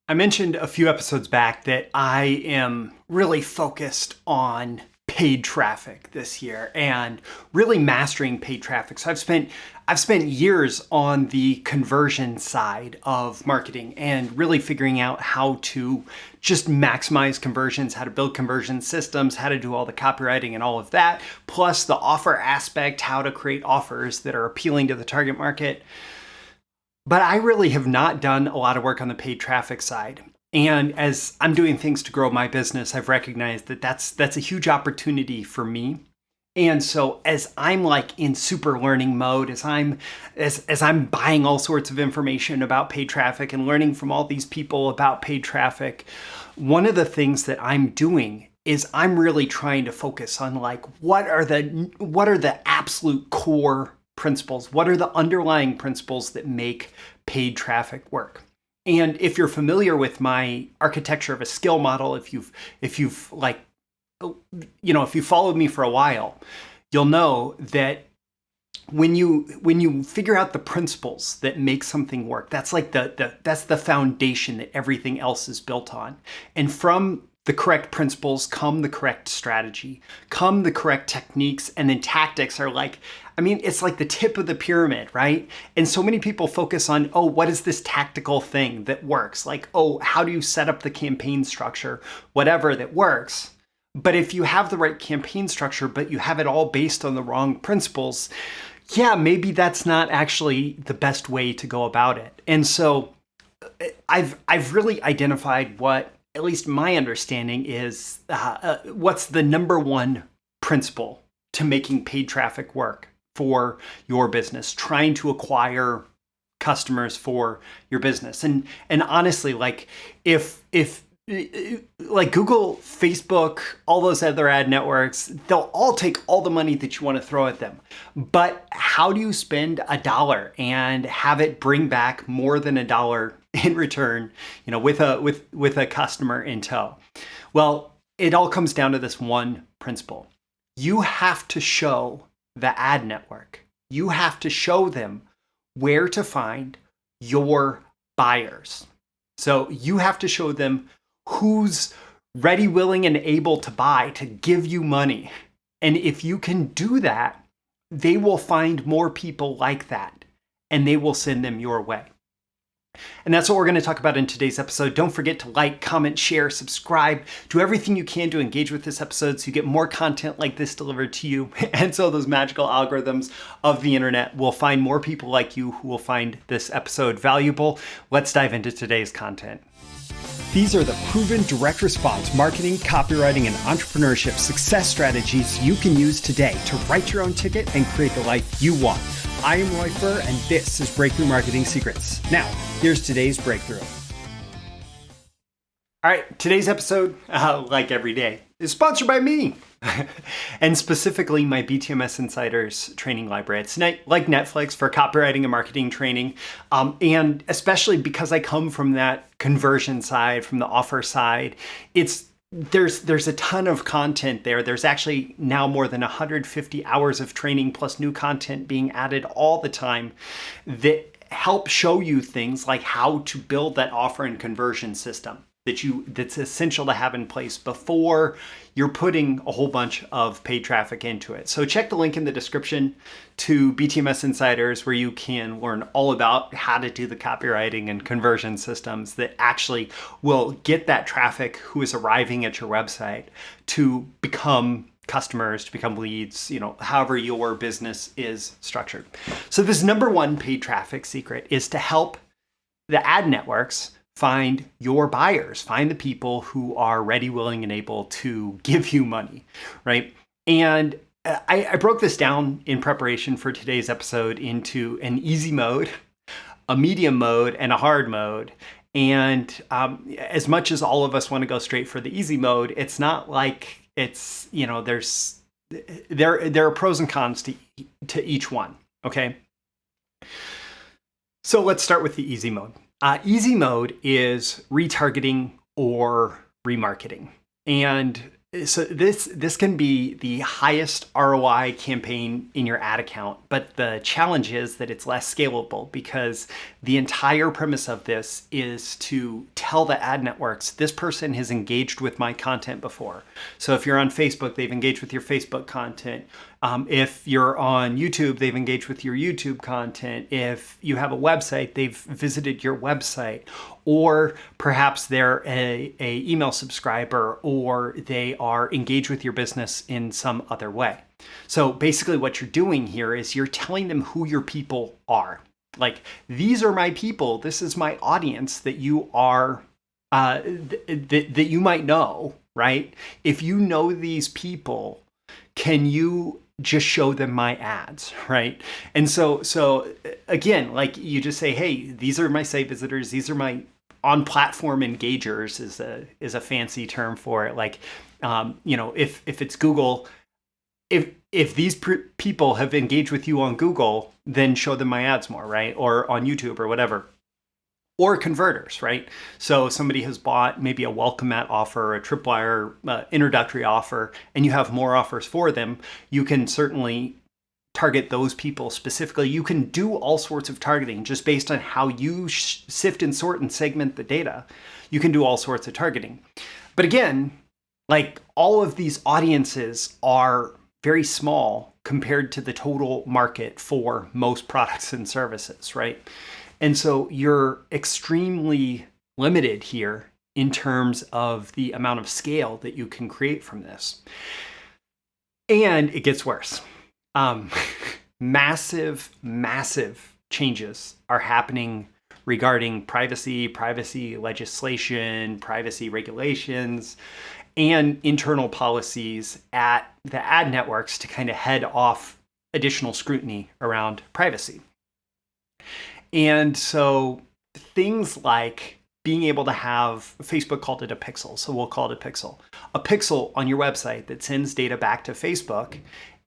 I mentioned a few episodes back that I am really focused on paid traffic this year and really mastering paid traffic. So I've spent years on the conversion side of marketing and really figuring out how to just maximize conversions, how to build conversion systems, how to do all the copywriting and all of that, plus the offer aspect, how to create offers that are appealing to the target market. But I really have not done a lot of work on the paid traffic side. And as I'm doing things to grow my business, I've recognized that that's a huge opportunity for me. And so as I'm like in super learning mode, as I'm buying all sorts of information about paid traffic and learning from all these people about paid traffic, one of the things that I'm doing is I'm really trying to focus on like what are the absolute core principles? What are the underlying principles that make paid traffic work? And if you're familiar with my architecture of a skill model, if you've followed me for a while, you'll know that when you figure out the principles that make something work, that's like that's the foundation that everything else is built on. And from the correct principles come the correct strategy, come the correct techniques, and then tactics are like, it's like the tip of the pyramid, right? And so many people focus on, oh, what is this tactical thing that works? Like, oh, how do you set up the campaign structure? Whatever that works. But if you have the right campaign structure, but you have it all based on the wrong principles, yeah, maybe that's not actually the best way to go about it. And so I've really identified what, at least my understanding is, what's the number one principle to making paid traffic work for your business, trying to acquire customers for your business. And honestly, like if like Google, Facebook, all those other ad networks, they'll all take all the money that you want to throw at them. But how do you spend $1 and have it bring back more than $1 in return, with a customer in tow? Well, it all comes down to this one principle. You have to show the ad network. You have to show them where to find your buyers. So you have to show them who's ready, willing, and able to buy, to give you money. And if you can do that, they will find more people like that, and they will send them your way. And that's what we're going to talk about in today's episode. Don't forget to like, comment, share, subscribe, do everything you can to engage with this episode so you get more content like this delivered to you. And so those magical algorithms of the internet will find more people like you who will find this episode valuable. Let's dive into today's content. These are the proven direct response marketing, copywriting, and entrepreneurship success strategies you can use today to write your own ticket and create the life you want. I am Roy Furr, and this is Breakthrough Marketing Secrets. Now, here's today's breakthrough. All right, today's episode, like every day, is sponsored by me. And specifically my BTMS Insiders training library. It's like Netflix for copywriting and marketing training. And especially because I come from that conversion side, from the offer side, there's a ton of content there. There's actually now more than 150 hours of training plus new content being added all the time that help show you things like how to build that offer and conversion system that's essential to have in place before you're putting a whole bunch of paid traffic into it. So check the link in the description to BTMS Insiders where you can learn all about how to do the copywriting and conversion systems that actually will get that traffic who is arriving at your website to become customers, to become leads, however your business is structured. So this number one paid traffic secret is to help the ad networks find your buyers, find the people who are ready, willing, and able to give you money, right? And I broke this down in preparation for today's episode into an easy mode, a medium mode, and a hard mode. And as much as all of us want to go straight for the easy mode, it's not like it's, there are pros and cons to each one, okay? So let's start with the easy mode. Easy mode is retargeting or remarketing. And So this can be the highest ROI campaign in your ad account, but the challenge is that it's less scalable because the entire premise of this is to tell the ad networks, this person has engaged with my content before. So if you're on Facebook, they've engaged with your Facebook content. If you're on YouTube, they've engaged with your YouTube content. If you have a website, they've visited your website. Or perhaps they're a email subscriber, or they are engaged with your business in some other way. So basically what you're doing here is you're telling them who your people are. Like, these are my people. This is my audience that you are, that you might know, right? If you know these people, can you just show them my ads, right? And so again, like, you just say, hey, these are my site visitors. These are my on-platform engagers is a fancy term for it. Like, if it's Google, if these people have engaged with you on Google, then show them my ads more, right? Or on YouTube or whatever. Or converters, right? So somebody has bought maybe a welcome mat offer, a tripwire introductory offer, and you have more offers for them. You can certainly target those people specifically. You can do all sorts of targeting just based on how you sift and sort and segment the data. You can do all sorts of targeting. But again, like, all of these audiences are very small compared to the total market for most products and services, right? And so you're extremely limited here in terms of the amount of scale that you can create from this. And it gets worse. Massive changes are happening regarding privacy legislation, privacy regulations, and internal policies at the ad networks to kind of head off additional scrutiny around privacy. And so things like being able to have, Facebook called it a pixel, so we'll call it a pixel on your website that sends data back to Facebook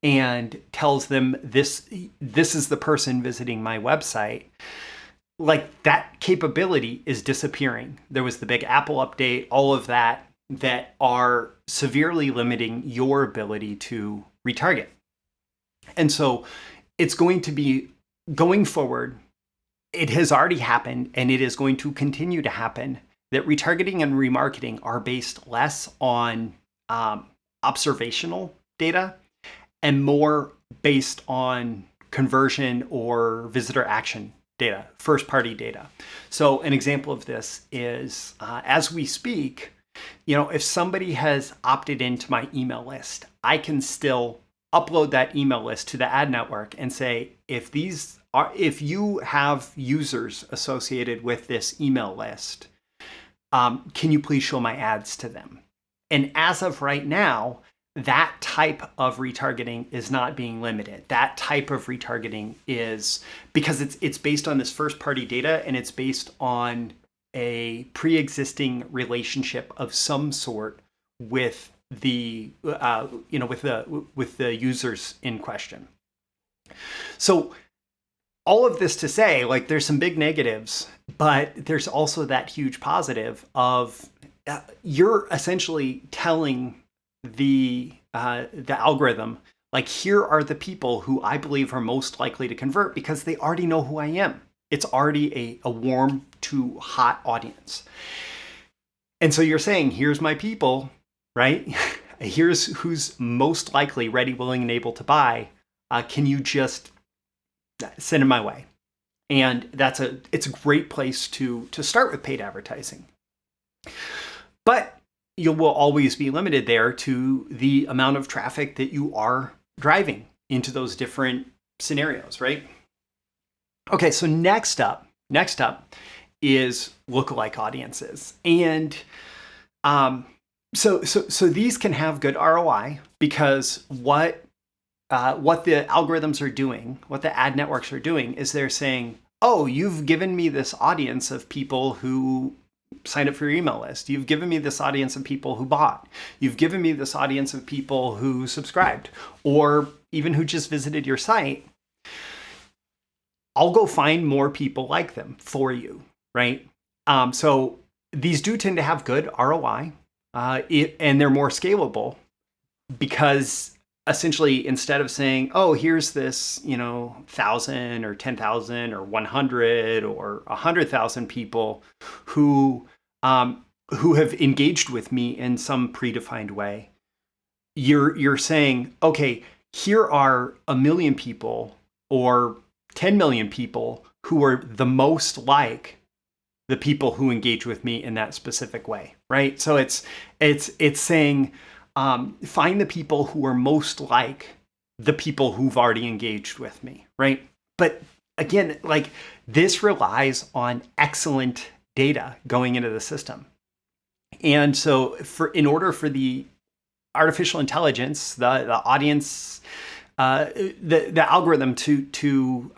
and tells them this is the person visiting my website. Like, that capability is disappearing. There was the big Apple update, all of that are severely limiting your ability to retarget. And so it's going to be, going forward, it has already happened and it is going to continue to happen, that retargeting and remarketing are based less on observational data and more based on conversion or visitor action data, first-party data. So an example of this is, as we speak, if somebody has opted into my email list, I can still upload that email list to the ad network and say, if you have users associated with this email list, can you please show my ads to them? And as of right now, that type of retargeting is not being limited. That type of retargeting is, because it's based on this first-party data, and it's based on a pre-existing relationship of some sort with the with the users in question. So all of this to say, like, there's some big negatives, but there's also that huge positive of you're essentially telling the algorithm, like, here are the people who I believe are most likely to convert because they already know who I am. It's already a warm to hot audience. And so you're saying, here's my people, right? Here's who's most likely ready, willing, and able to buy. Can you just send them my way? And it's a great place to start with paid advertising. But you will always be limited there to the amount of traffic that you are driving into those different scenarios, right? Okay, so next up is lookalike audiences. And so these can have good ROI because what the algorithms are doing, what the ad networks are doing, is they're saying, oh, you've given me this audience of people who signed up for your email list. You've given me this audience of people who bought. You've given me this audience of people who subscribed, or even who just visited your site. I'll go find more people like them for you, right? So these do tend to have good ROI. and they're more scalable because essentially instead of saying, oh, here's this, 1,000 or 10,000 or 100 or 100,000 people who have engaged with me in some predefined way, you're saying, okay, here are 1 million people or 10 million people who are the most like the people who engage with me in that specific way, right? So it's saying, find the people who are most like the people who've already engaged with me, right? But again, like this relies on excellent data going into the system. And so in order for the artificial intelligence, the audience, the algorithm to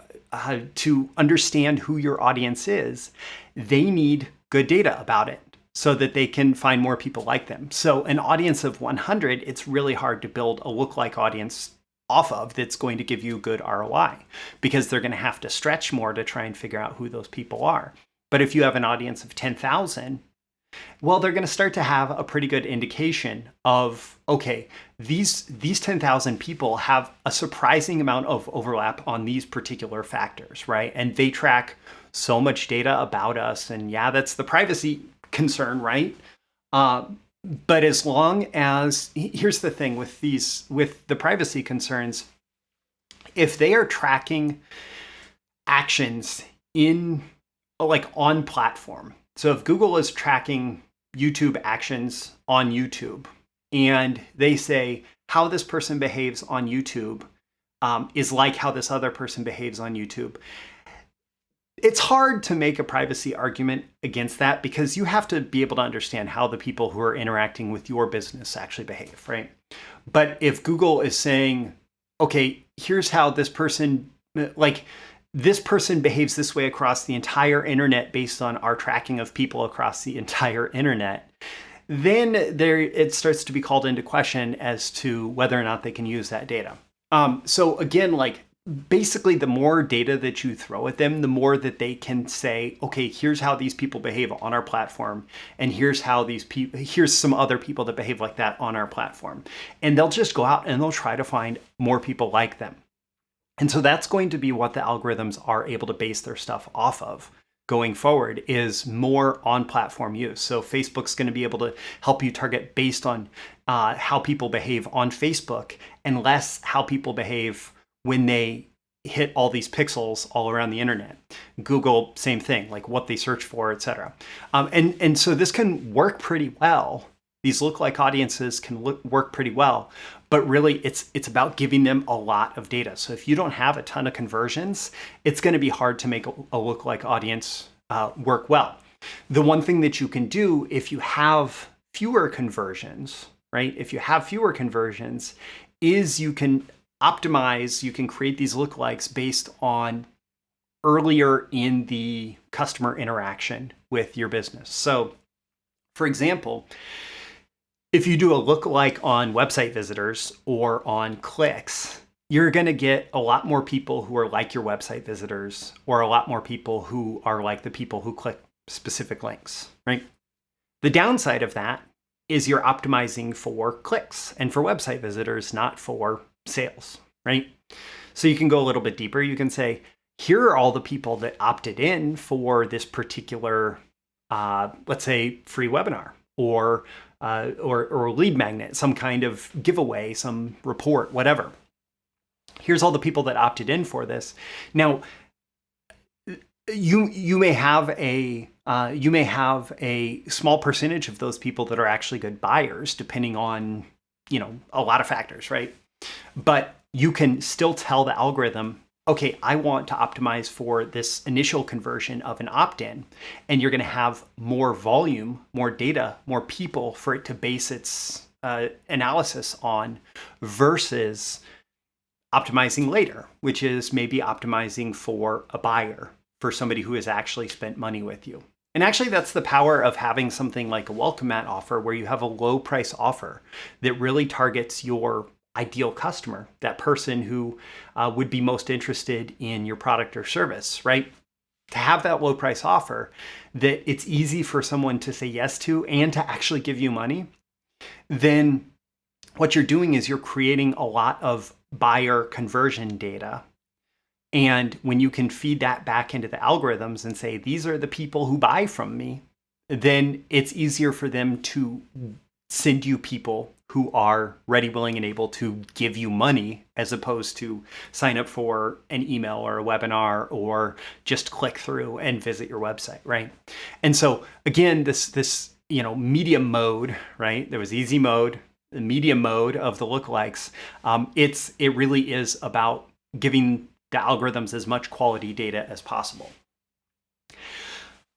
understand who your audience is, they need good data about it so that they can find more people like them. So an audience of 100, it's really hard to build a lookalike audience off of that's going to give you good ROI because they're going to have to stretch more to try and figure out who those people are. But if you have an audience of 10,000, well, they're going to start to have a pretty good indication of, okay, these 10,000 people have a surprising amount of overlap on these particular factors, right? And they track so much data about us. And yeah, that's the privacy concern, right? But as long as, here's the thing with the privacy concerns, if they are tracking actions on platform, so if Google is tracking YouTube actions on YouTube and they say how this person behaves on YouTube is like how this other person behaves on YouTube, it's hard to make a privacy argument against that because you have to be able to understand how the people who are interacting with your business actually behave, right? But if Google is saying, okay, here's how this person behaves this way across the entire internet based on our tracking of people across the entire internet, then it starts to be called into question as to whether or not they can use that data. So again, basically the more data that you throw at them, the more that they can say, okay, here's how these people behave on our platform, and here's some other people that behave like that on our platform. And they'll just go out and they'll try to find more people like them. And so that's going to be what the algorithms are able to base their stuff off of going forward, is more on-platform use. So Facebook's going to be able to help you target based on how people behave on Facebook and less how people behave when they hit all these pixels all around the internet. Google, same thing, like what they search for, etc. And so this can work pretty well. These lookalike audiences can work pretty well, but really it's about giving them a lot of data. So if you don't have a ton of conversions, it's going to be hard to make a lookalike audience work well. The one thing that you can do if you have fewer conversions, right? If you have fewer conversions, is you can optimize, you can create these lookalikes based on earlier in the customer interaction with your business. So for example, if you do a lookalike on website visitors or on clicks, you're going to get a lot more people who are like your website visitors, or a lot more people who are like the people who click specific links, right? The downside of that is you're optimizing for clicks and for website visitors, not for sales, right? So you can go a little bit deeper. You can say, here are all the people that opted in for this particular, let's say, free webinar or lead magnet, some kind of giveaway, some report, whatever. Here's all the people that opted in for this. Now, you may have a small percentage of those people that are actually good buyers, depending on a lot of factors, right? But you can still tell the algorithm, okay, I want to optimize for this initial conversion of an opt-in, and you're going to have more volume, more data, more people for it to base its analysis on, versus optimizing later, which is maybe optimizing for a buyer, for somebody who has actually spent money with you. And actually, that's the power of having something like a welcome mat offer, where you have a low price offer that really targets your ideal customer, that person who would be most interested in your product or service, right? To have that low price offer that it's easy for someone to say yes to and to actually give you money then what you're doing is you're creating a lot of buyer conversion data. And when you can feed that back into the algorithms and say, these are the people who buy from me, then it's easier for them to send you people who are ready, willing, and able to give you money, as opposed to sign up for an email or a webinar or just click through and visit your website, right? And so again, this medium mode, right? There was easy mode, the medium mode of the lookalikes. It really is about giving the algorithms as much quality data as possible.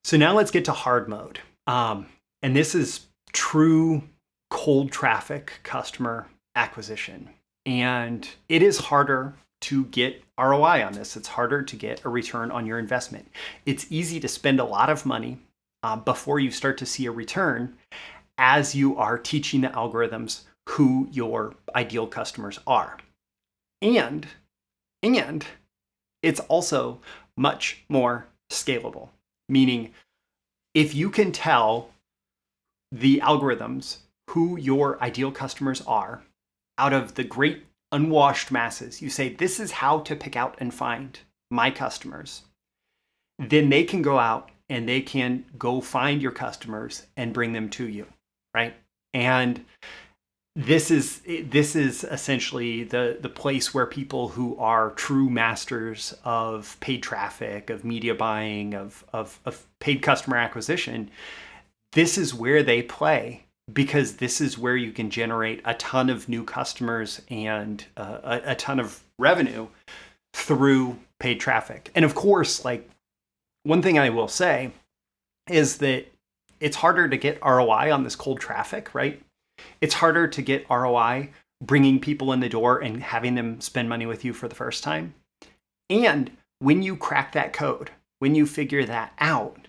So now let's get to hard mode. And this is true cold traffic customer acquisition. And it is harder to get ROI on this. It's harder to get a return on your investment. It's easy to spend a lot of money before you start to see a return, as you are teaching the algorithms who your ideal customers are. And it's also much more scalable, meaning if you can tell the algorithms who your ideal customers are out of the great unwashed masses, you say, this is how to pick out and find my customers, then they can go out and they can go find your customers and bring them to you, right? And this is essentially the place where people who are true masters of paid traffic, of media buying, of paid customer acquisition, this is where they play, because this is where you can generate a ton of new customers and a ton of revenue through paid traffic. And of course, like, one thing I will say is that it's harder to get ROI on this cold traffic, right? It's harder to get ROI bringing people in the door and having them spend money with you for the first time. And when you crack that code, when you figure that out,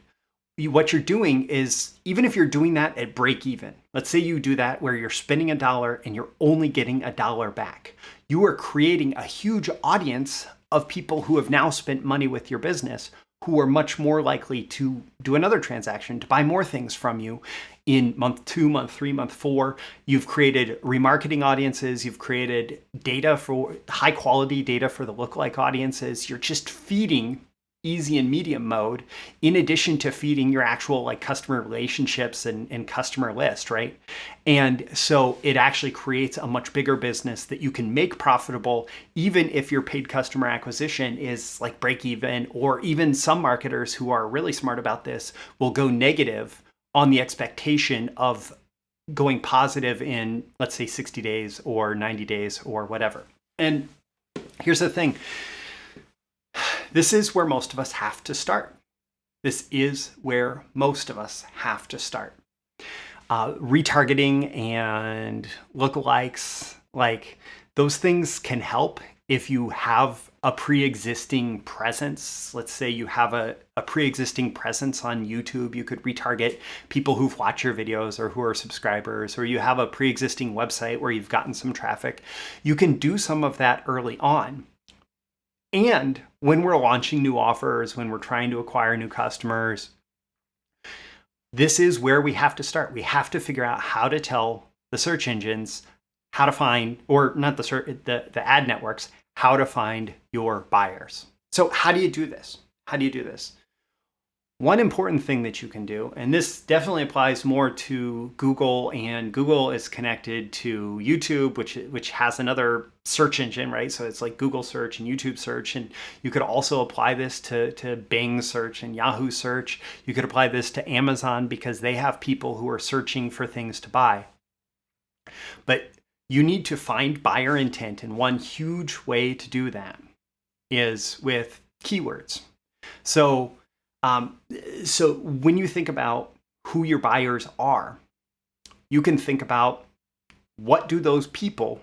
what you're doing is, even if you're doing that at break even, let's say you do that where you're spending $1 and you're only getting $1 back, you are creating a huge audience of people who have now spent money with your business, who are much more likely to do another transaction, to buy more things from you in month 2, month 3, month 4. You've created remarketing audiences. You've created data for high quality data for the lookalike audiences. You're just feeding easy and medium mode, in addition to feeding your actual like customer relationships and customer list, right? And so it actually creates a much bigger business that you can make profitable, even if your paid customer acquisition is like break even, or even some marketers who are really smart about this will go negative on the expectation of going positive in, let's say, 60 days or 90 days or whatever. And here's the thing. This is where most of us have to start. This is where most of us have to start. Retargeting and lookalikes, like, those things can help if you have a pre-existing presence. Let's say you have a pre-existing presence on YouTube. You could retarget people who've watched your videos or who are subscribers, or you have a pre-existing website where you've gotten some traffic. You can do some of that early on. And when we're launching new offers, when we're trying to acquire new customers, this is where we have to start. We have to figure out how to tell the search engines how to find, or not the ad networks, how to find your buyers. So how do you do this? How do you do this? One important thing that you can do, and this definitely applies more to Google, and Google is connected to YouTube, which has another search engine, right? So it's like Google search and YouTube search, and you could also apply this to Bing search and Yahoo search. You could apply this to Amazon, because they have people who are searching for things to buy. But you need to find buyer intent, and one huge way to do that is with keywords. So when you think about who your buyers are, you can think about, what do those people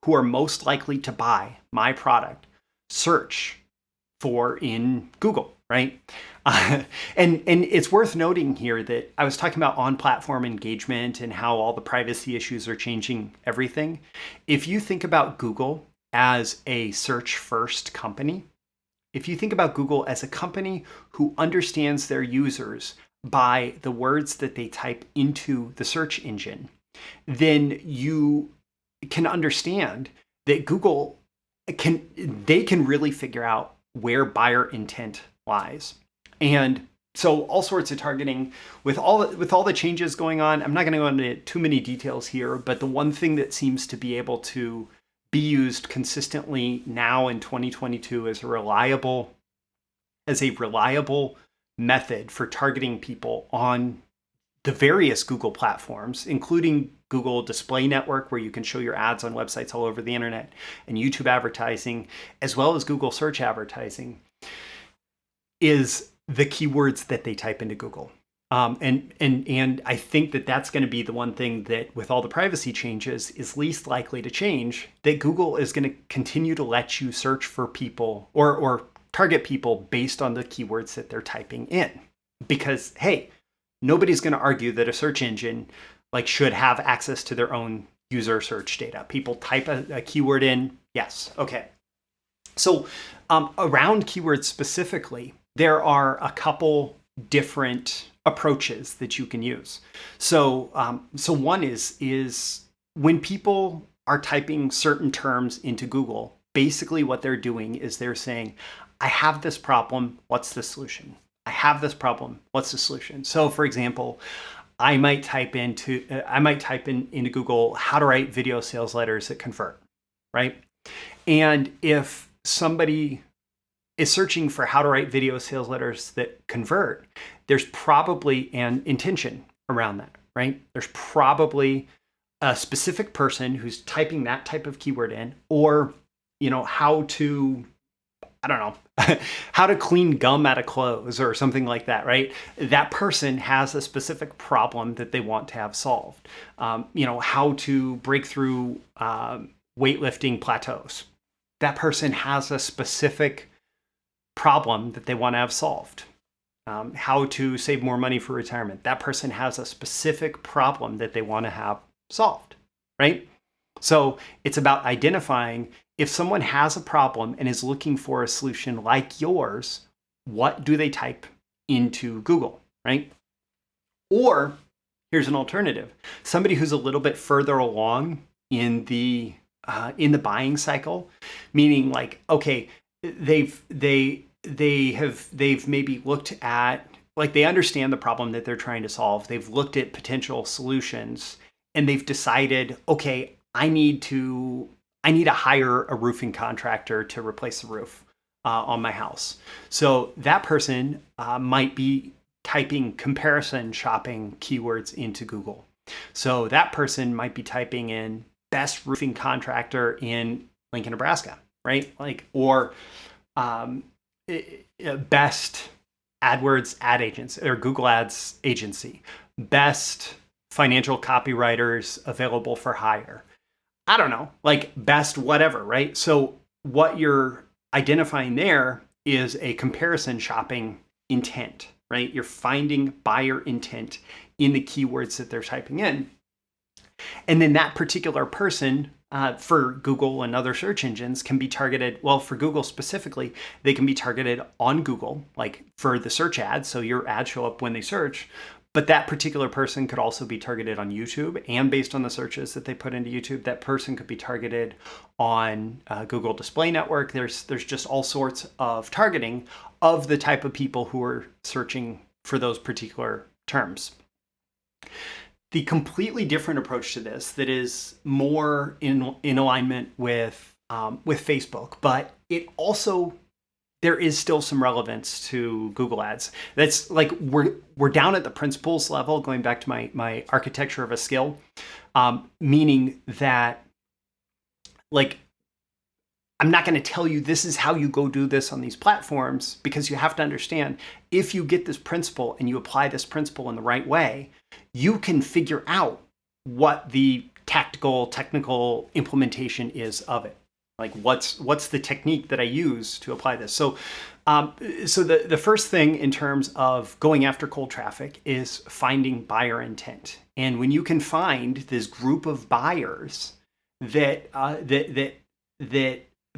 who are most likely to buy my product search for in Google, right? And it's worth noting here that I was talking about on-platform engagement and how all the privacy issues are changing everything. If you think about Google as a search-first company, if you think about Google as a company who understands their users by the words that they type into the search engine, then you can understand that Google can really figure out where buyer intent lies. And so all sorts of targeting with all the changes going on. I'm not going to go into too many details here, but the one thing that seems to be able to be used consistently now in 2022 as a reliable method for targeting people on the various Google platforms, including Google Display Network, where you can show your ads on websites all over the internet, and YouTube advertising, as well as Google search advertising, is the keywords that they type into Google. And I think that that's going to be the one thing that, with all the privacy changes, is least likely to change, that Google is going to continue to let you search for people or target people based on the keywords that they're typing in. Because, hey, nobody's going to argue that a search engine should have access to their own user search data. People type a keyword in. Yes. Okay. So around keywords specifically, there are a couple different approaches that you can use. So one is when people are typing certain terms into Google, basically what they're doing is they're saying, I have this problem, what's the solution? I have this problem, what's the solution? So for example, I might type into Google how to write video sales letters that convert, right? And if somebody is searching for how to write video sales letters that convert, there's probably an intention around that, right? There's probably a specific person who's typing that type of keyword in, or, how to, I don't know, how to clean gum out of clothes or something like that, right? That person has a specific problem that they want to have solved. How to break through weightlifting plateaus. That person has a specific problem that they want to have solved. How to save more money for retirement. That person has a specific problem that they want to have solved, right? So it's about identifying, if someone has a problem and is looking for a solution like yours, what do they type into Google, right? Or here's an alternative. Somebody who's a little bit further along in the buying cycle, meaning okay, they've maybe looked at, they understand the problem that they're trying to solve. They've looked at potential solutions and they've decided, okay, I need to hire a roofing contractor to replace the roof on my house. So that person might be typing comparison shopping keywords into Google. So that person might be typing in best roofing contractor in Lincoln, Nebraska, right? Or best AdWords ad agents or Google Ads agency, best financial copywriters available for hire. I don't know, best whatever, right? So what you're identifying there is a comparison shopping intent, right? You're finding buyer intent in the keywords that they're typing in. And then that particular person for Google and other search engines can be targeted, well, for Google specifically, they can be targeted on Google, for the search ads. So your ads show up when they search. But that particular person could also be targeted on YouTube, and based on the searches that they put into YouTube, that person could be targeted on Google Display Network. There's just all sorts of targeting of the type of people who are searching for those particular terms. The completely different approach to this that is more in alignment with Facebook, but it also, there is still some relevance to Google Ads. That's we're down at the principles level, going back to my architecture of a skill, meaning that I'm not going to tell you this is how you go do this on these platforms, because you have to understand, if you get this principle and you apply this principle in the right way, you can figure out what the technical implementation is of it. What's the technique that I use to apply this? So the first thing in terms of going after cold traffic is finding buyer intent. And when you can find this group of buyers that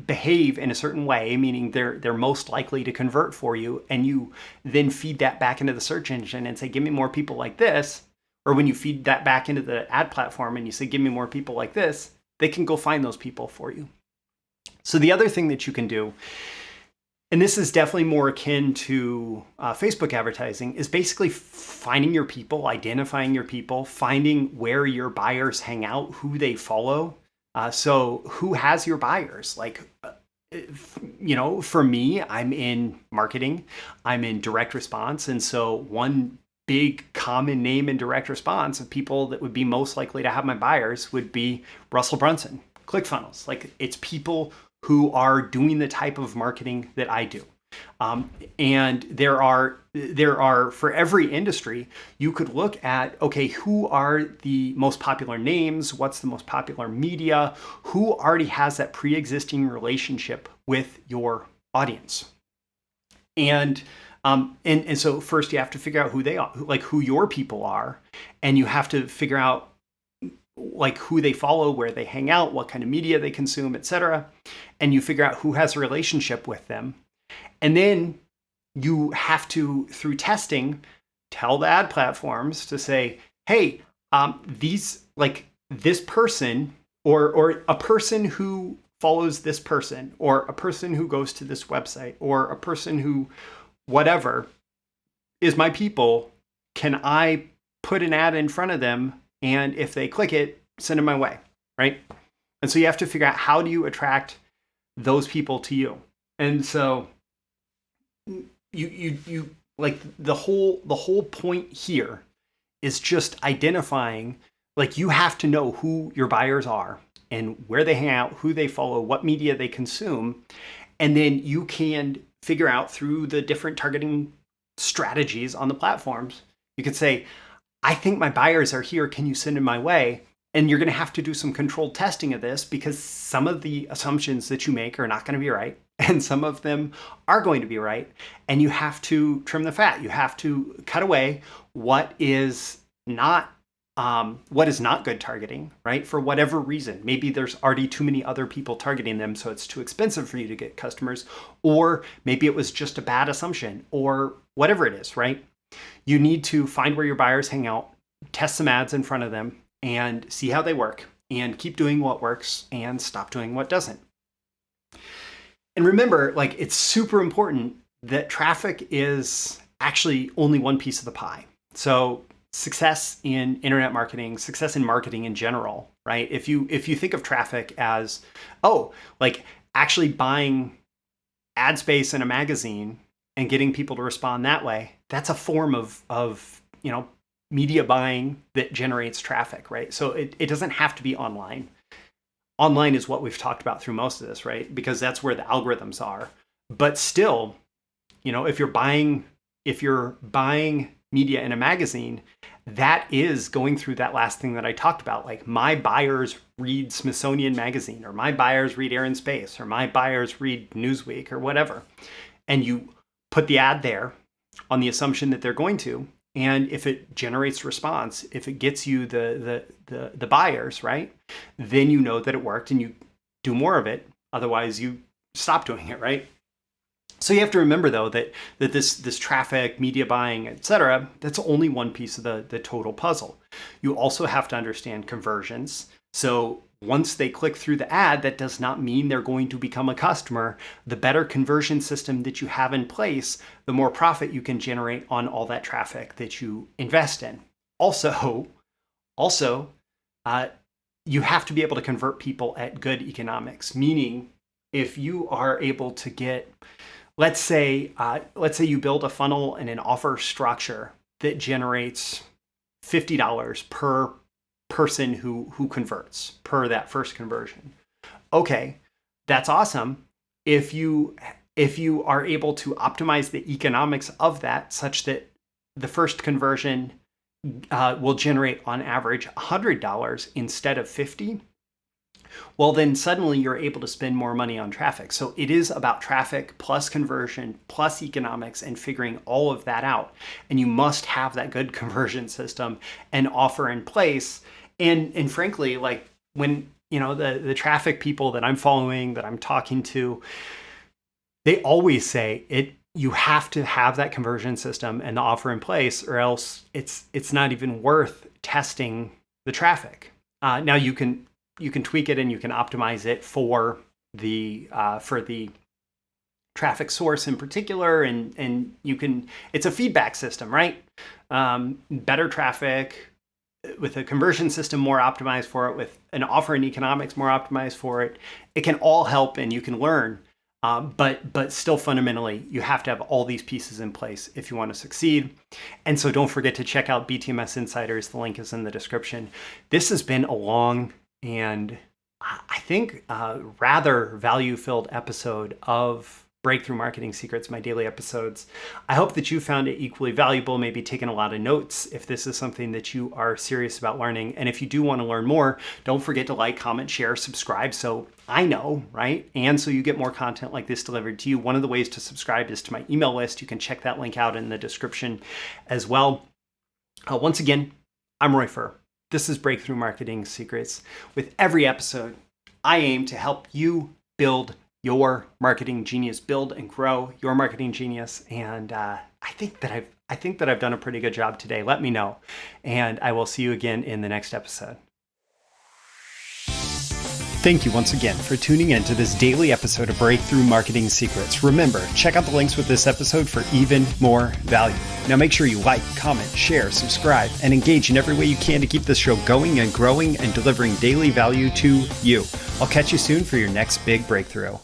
behave in a certain way, meaning they're most likely to convert for you, and you then feed that back into the search engine and say, give me more people like this, or when you feed that back into the ad platform and you say, give me more people like this, they can go find those people for you. So the other thing that you can do, and this is definitely more akin to Facebook advertising, is basically finding your people, identifying your people, finding where your buyers hang out, who they follow. So who has your buyers? Like, for me, I'm in marketing, I'm in direct response. And so one big common name in direct response of people that would be most likely to have my buyers would be Russell Brunson, ClickFunnels. Like, it's people who are doing the type of marketing that I do. And there are for every industry, you could look at, okay, who are the most popular names? What's the most popular media? Who already has that pre-existing relationship with your audience? And so first you have to figure out who they are, like who your people are, and you have to figure out like who they follow, where they hang out, what kind of media they consume, etc. And you figure out who has a relationship with them. And then you have to, through testing, tell the ad platforms to say, hey, this person or a person who follows this person, or a person who goes to this website, or a person who whatever is my people. Can I put an ad in front of them? And if they click it, send them my way, right? And so you have to figure out, how do you attract those people to you? And so you like the whole point here is just identifying, like, you have to know who your buyers are and where they hang out, who they follow, what media they consume. And then you can figure out through the different targeting strategies on the platforms, you could say, I think my buyers are here. Can you send them my way? And you're going to have to do some controlled testing of this, because some of the assumptions that you make are not going to be right, and some of them are going to be right. And you have to trim the fat. You have to cut away what is not good targeting, right? For whatever reason. Maybe there's already too many other people targeting them, so it's too expensive for you to get customers, or maybe it was just a bad assumption, or whatever it is, right? You need to find where your buyers hang out, test some ads in front of them, and see how they work, and keep doing what works and stop doing what doesn't. And remember, like, it's super important that traffic is actually only one piece of the pie. So success in internet marketing, success in marketing in general, right? If you think of traffic as, like actually buying ad space in a magazine and getting people to respond that way, that's a form of media buying that generates traffic, right? So it doesn't have to be online. Online is what we've talked about through most of this, right? Because that's where the algorithms are. But still, if you're buying media in a magazine, that is going through that last thing that I talked about. Like, my buyers read Smithsonian Magazine, or my buyers read Air and Space, or my buyers read Newsweek, or whatever. And you put the ad there on the assumption that they're going to. And if it generates response, if it gets you the buyers, right, then you know that it worked and you do more of it. Otherwise, you stop doing it, right? So you have to remember, though, that this traffic, media buying, etc., that's only one piece of the total puzzle. You also have to understand conversions. So once they click through the ad, that does not mean they're going to become a customer. The better conversion system that you have in place, the more profit you can generate on all that traffic that you invest in. Also, you have to be able to convert people at good economics, meaning if you are able to get, let's say you build a funnel and an offer structure that generates $50 per person who converts per that first conversion. Okay, that's awesome. If you are able to optimize the economics of that such that the first conversion will generate on average $100 instead of $50, well, then suddenly you're able to spend more money on traffic. So it is about traffic plus conversion plus economics and figuring all of that out. And you must have that good conversion system and offer in place. And frankly, like, when the traffic people that I'm following, that I'm talking to, they always say you have to have that conversion system and the offer in place, or else it's not even worth testing the traffic. Now you can tweak it and you can optimize it for the traffic source in particular, and you can, it's a feedback system, right? Better traffic with a conversion system more optimized for it, with an offer and economics more optimized for it, it can all help and you can learn. But still fundamentally, you have to have all these pieces in place if you want to succeed. And so don't forget to check out BTMS Insiders. The link is in the description. This has been a long and I think rather value-filled episode of Breakthrough Marketing Secrets, my daily episodes. I hope that you found it equally valuable, maybe taken a lot of notes if this is something that you are serious about learning. And if you do want to learn more, don't forget to like, comment, share, subscribe so I know, right? And so you get more content like this delivered to you. One of the ways to subscribe is to my email list. You can check that link out in the description as well. Once again, I'm Roy Furr. This is Breakthrough Marketing Secrets. With every episode, I aim to help you build your marketing genius, build and grow your marketing genius. And I think that I've done a pretty good job today. Let me know. And I will see you again in the next episode. Thank you once again for tuning in to this daily episode of Breakthrough Marketing Secrets. Remember, check out the links with this episode for even more value. Now make sure you like, comment, share, subscribe, and engage in every way you can to keep this show going and growing and delivering daily value to you. I'll catch you soon for your next big breakthrough.